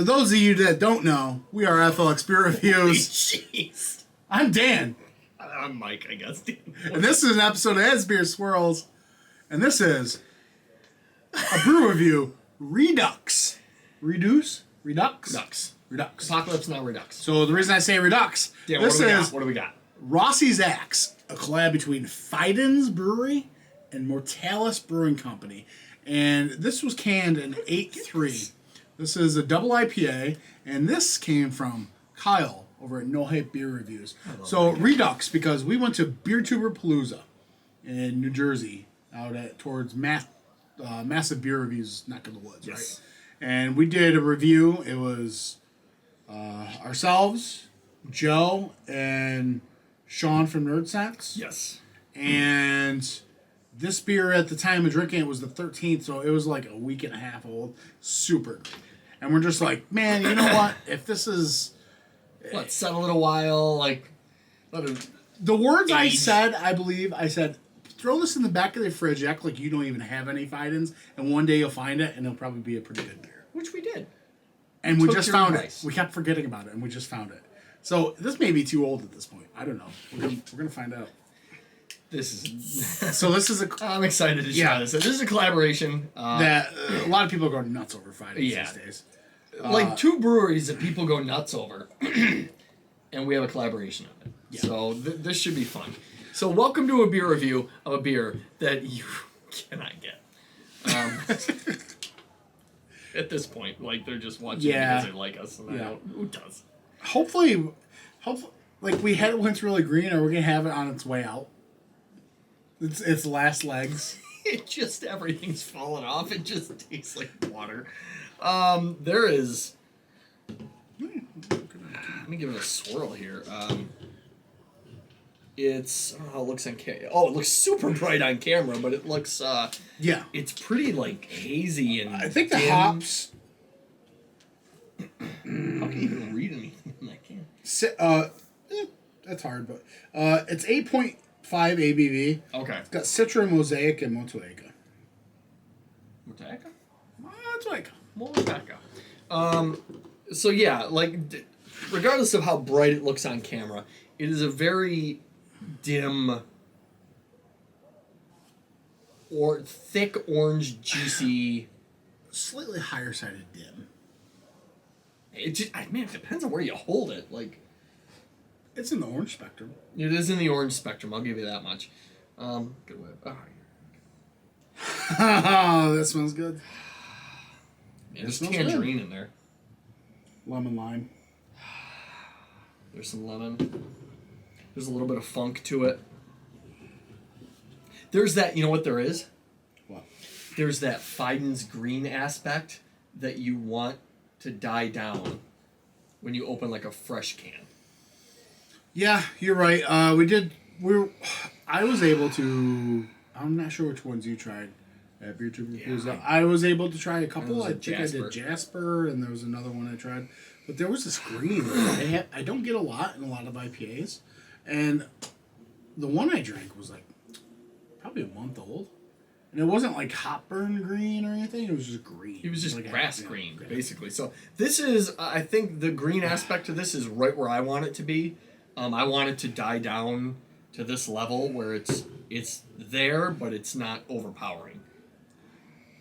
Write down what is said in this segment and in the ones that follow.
For those of you that don't know, we are FLX Beer Reviews. Jeez. I'm Dan. I'm Mike, I guess. And this is an episode of As Beer Swirls. And this is a brew review, Redux. Redux? Redux. Apocalypse, not Redux. So the reason I say Redux, Dan, this what do we got? Rossi's Axe, a collab between Fidens Brewery and Mortalis Brewing Company. And this was canned in 8.3. This is a double IPA, and this came from Kyle over at No Hype Beer Reviews. So Redux, because we went to Beer Tuber Palooza in New Jersey, out at towards Massive Beer Reviews neck of the woods, Yes. right? And we did a review. It was ourselves, Joe, and Sean from Nerd Sense. Yes. And this beer at the time of drinking it was the 13th, so it was like a week and a half old. Super good. And we're just like, man, you know what? If this is... Settle it a while, The words I age. said, I believe, I said, throw this in the back of the fridge, act like you don't even have any Fidens, and one day you'll find it, and it'll probably be a pretty good beer. which we did. And we Took just your found advice. it. We kept forgetting about it, and we just found it. So this may be too old at this point. I don't know. We're gonna find out. This is... So this is a... I'm excited to try Yeah. this. So this is a collaboration. that a lot of people go nuts over Fidens Yeah. these days. Two breweries that people go nuts over. And we have a collaboration of it. Yeah. So this should be fun. So welcome to a beer review of a beer that you cannot get. At this point, they're just watching because they like us, and I don't. Who does? Hopefully, we had it when it's really green, or we're gonna have it on its way out. Its last legs. It just everything's falling off. It just tastes like water. There is. Let me give it a swirl here. It's it looks on camera. Oh, it looks super bright on camera, but it looks Yeah. it's pretty hazy and I think the dim. hops. How can you even read anything in that can? That's hard, but it's 8.5 ABV. Okay. It's got Citra, Mosaic, and Motueka. Motueka? Motueka. Motueka. So yeah, regardless of how bright it looks on camera, it is a very dim or thick orange juicy. Slightly higher sided dim. It depends on where you hold it. It's in the orange spectrum. It is in the orange spectrum. I'll give you that much. Good way. Oh, that smells good. There's smells tangerine in there. Lemon lime. There's some lemon. There's a little bit of funk to it. There's that, you know what there is? What? There's that Fidens green aspect that you want to die down when you open a fresh can. Yeah, you're right. I was able to. I'm not sure which ones you tried at Beer Tuber Palooza. I was able to try a couple. I think I did Jasper, and there was another one I tried. But there was this green that I don't get a lot in a lot of IPAs, and the one I drank was probably a month old, and it wasn't hot burn green or anything. It was just green. It was just grass green, basically. So this is, I think, the green aspect of this is right where I want it to be. I want it to die down to this level where it's there, but it's not overpowering.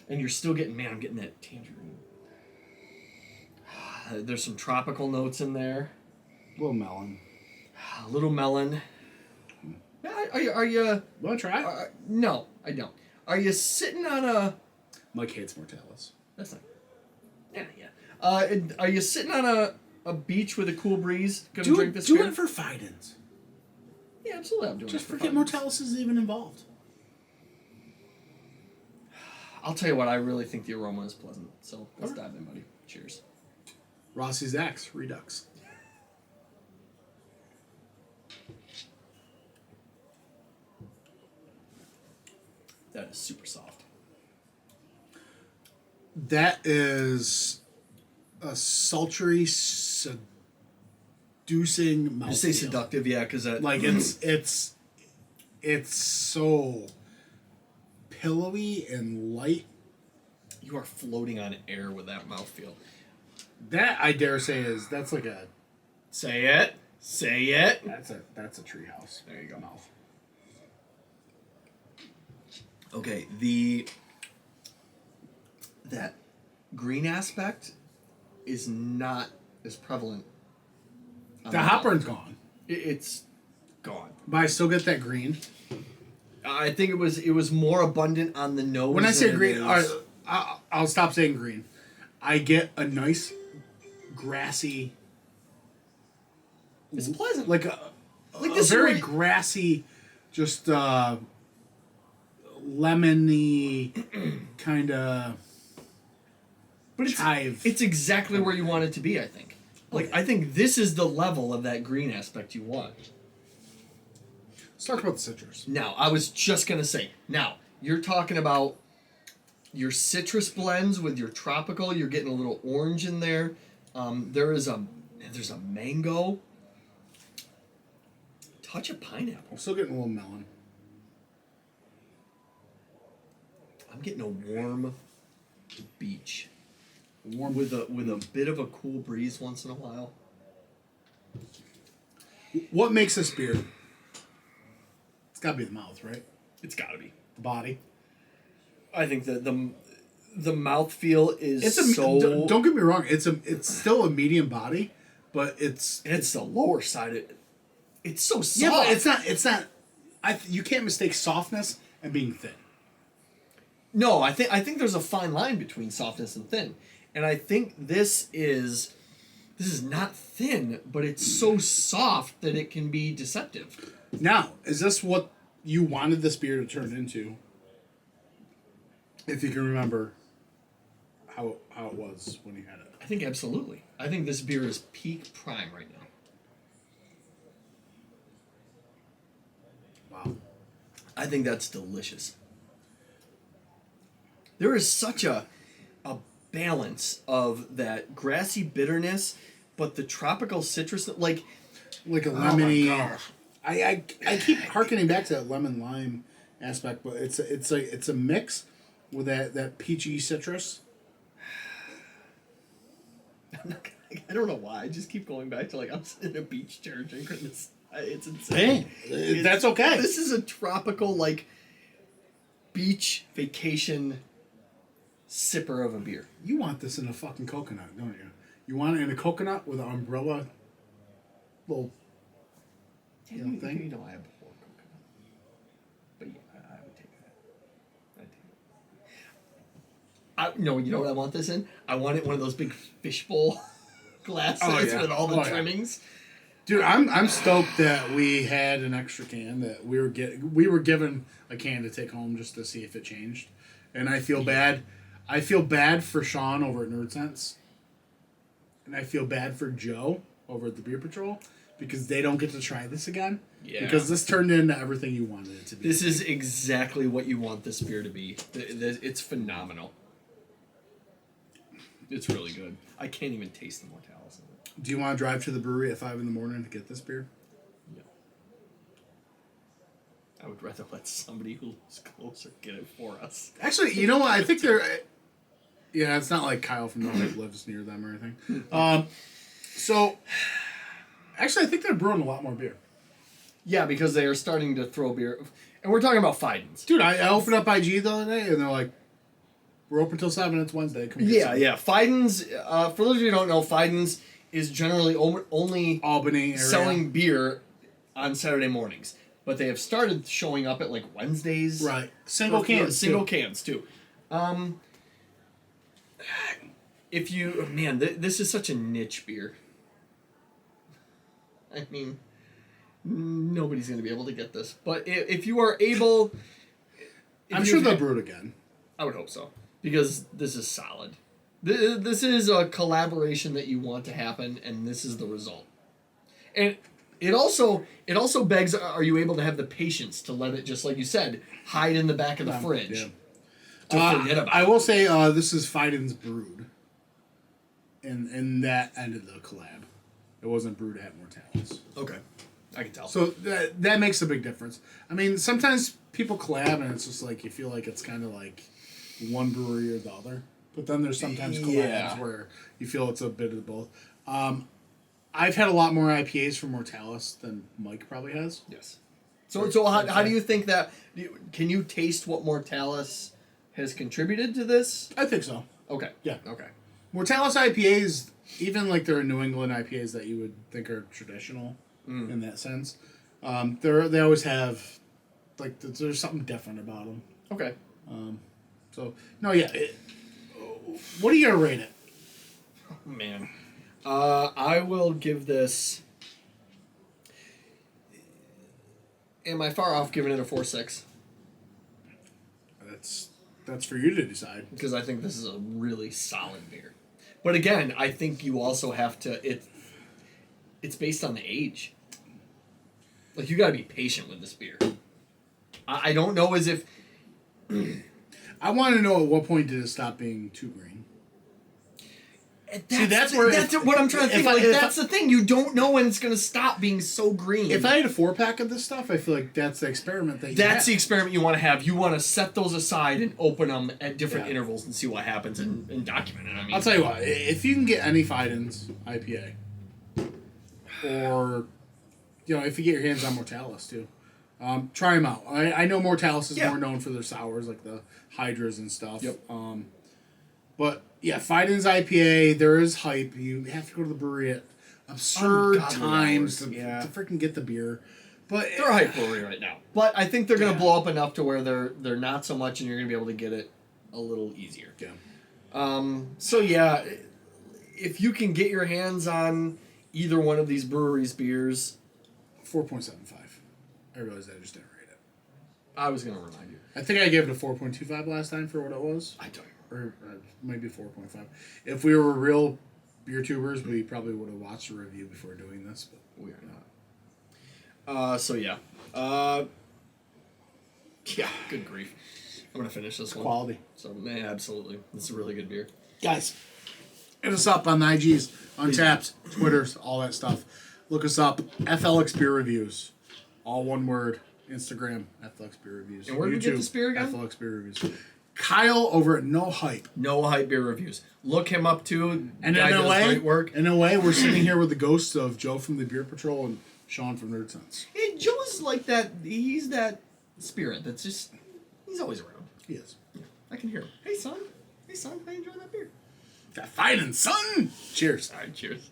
And you're still getting, I'm getting that tangerine. There's some tropical notes in there. A little melon. A little melon. Are you? Want to try? No, I don't. Are you sitting on a? Mike hates Mortalis. That's not. Yeah. Are you sitting on a beach with a cool breeze? Gonna drink this Do beer? it for Fidens. Yeah, absolutely. I'm doing Just it for forget fun. Mortalis is even involved. I'll tell you what. I really think the aroma is pleasant. So let's dive in, buddy. Cheers. Rossi's Axe Redux. That is super soft. That is a sultry, seducing mouthfeel. You say seductive, yeah, because it's so pillowy and light. You are floating on air with that mouthfeel. That I dare say that's like a Say it. Say it. that's a treehouse. There you go. Mouth. Okay, that green aspect is not as prevalent. The hopburn's gone. It's gone. But I still get that green. I think it was more abundant on the nose. When I say green, all right, I'll stop saying green. I get a nice grassy. It's pleasant. Like a very grassy, just lemony kind of. But it's exactly where you want it to be, I think. Like, I think this is the level of that green aspect you want. Let's talk about the citrus. Now, I was just going to say, you're talking about your citrus blends with your tropical. You're getting a little orange in there. There's a mango. Touch of pineapple. I'm still getting a little melon. I'm getting a warm beach. Warm with a bit of a cool breeze once in a while. What makes this beer? It's got to be the mouth, right? It's got to be the body. I think that the mouthfeel is don't get me wrong. It's still a medium body, but it's the lower side. It's so soft. Yeah, but it's not. You can't mistake softness and being thin. No, I think there's a fine line between softness and thin. And I think this is not thin, but it's so soft that it can be deceptive. Now, is this what you wanted this beer to turn into? If you can remember how it was when you had it. I think absolutely. I think this beer is peak prime right now. Wow. I think that's delicious. There is such a balance of that grassy bitterness, but the tropical citrus, like a lemony. Oh my gosh. I keep harkening back to that lemon lime aspect, but it's a mix with that peachy citrus. I don't know why. I just keep going back to I'm sitting in a beach chair drinking this. It's insane. Hey, that's okay. This is a tropical beach vacation sipper of a beer. You want this in a fucking coconut, don't you? You want it in a coconut with an umbrella little thing? You know I have before coconut. But yeah, I would take that. I'd take it. You know what I want this in? I want it one of those big fishbowl glasses with all the trimmings. Dude, I'm stoked that we had an extra can that we were given a can to take home just to see if it changed. And I feel bad. I feel bad for Sean over at Nerd Sense. And I feel bad for Joe over at the Beer Patrol because they don't get to try this again. Yeah. Because this turned into everything you wanted it to be. This is exactly what you want this beer to be. It's phenomenal. It's really good. I can't even taste the Mortalis in it. Do you want to drive to the brewery at 5 a.m. to get this beer? No. I would rather let somebody who's closer get it for us. Actually, you know what? I think they're... Yeah, it's not like Kyle from Norway lives near them or anything. So, actually, I think they're brewing a lot more beer. Yeah, because they are starting to throw beer. And we're talking about Fidens. Dude, I opened up IG the other day, and they're like, we're open till 7, it's Wednesday. Come yeah. Fidens, for those of you who don't know, Fidens is generally only Albany area. Selling beer on Saturday mornings. But they have started showing up at Wednesdays. Right. Single cans, too. This is such a niche beer. I mean, nobody's going to be able to get this. But if you are able... I'm sure they'll brew it again. I would hope so. Because this is solid. This is a collaboration that you want to happen, and this is the result. And it also begs, are you able to have the patience to let it, just like you said, hide in the back of the fridge? Yeah. To forget about I will say this is Fidens Brewed. And that ended the collab. It wasn't brewed at Mortalis. Okay. I can tell. So that makes a big difference. I mean, sometimes people collab and it's just you feel like it's kind of like one brewery or the other. But then there's sometimes collabs Yeah. where you feel it's a bit of both. I've had a lot more IPAs from Mortalis than Mike probably has. Yes. So how do you think that... Can you taste what Mortalis has contributed to this? I think so. Okay. Yeah. Okay. Mortalis IPAs, even like their New England IPAs that you would think are traditional in that sense, they always have, like, there's something different about them. Okay. So, no, yeah. What are you going to rate it? Oh, man. I will give this... Am I far off giving it a 4.6? That's for you to decide. Because I think this is a really solid beer. But again, I think you also have to... It's based on the age. Like, you got to be patient with this beer. I don't know as if... I want to know at what point did it stop being too green? That's what I'm trying to think. That's the thing. You don't know when it's going to stop being so green. If I had a 4-pack of this stuff, I feel like that's the experiment that you That's the experiment you want to have. You want to set those aside and open them at different intervals and see what happens and document it. I mean, I'll tell you what. If you can get any Fidens IPA, or, if you get your hands on Mortalis, too, try them out. I know Mortalis is more known for their sours, like the Hydras and stuff. Yep. But, yeah, Fidens IPA, there is hype. You have to go to the brewery at absurd times to freaking get the beer. But they're a hype brewery right now. But I think they're going to blow up enough to where they're not so much, and you're going to be able to get it a little easier. Yeah. So, yeah, if you can get your hands on either one of these breweries' beers... 4.75. I realized I just didn't rate it. I was going to remind you. I think I gave it a 4.25 last time for what it was. I don't Or maybe 4.5. If we were real beer tubers, we probably would have watched a review before doing this, but we are not. So yeah. Yeah, good grief. I'm gonna finish this one. Quality. So man, absolutely. This is a really good beer. Guys, hit us up on the IGs, Untappd, Twitters, all that stuff. Look us up. FLX Beer Reviews. All one word. Instagram, FLX Beer Reviews. And where did we get this beer again? FLX Beer Reviews. Kyle over at No Hype. No Hype Beer Reviews. Look him up too. And in a way, we're sitting here with the ghosts of Joe from the Beer Patrol and Sean from Nerd Sense. Hey, Joe's like that. He's that spirit that's just... He's always around. He is. Yeah, I can hear him. Hey, son. Hey, son. How you enjoying that beer? That fighting, son! Cheers. All right, cheers.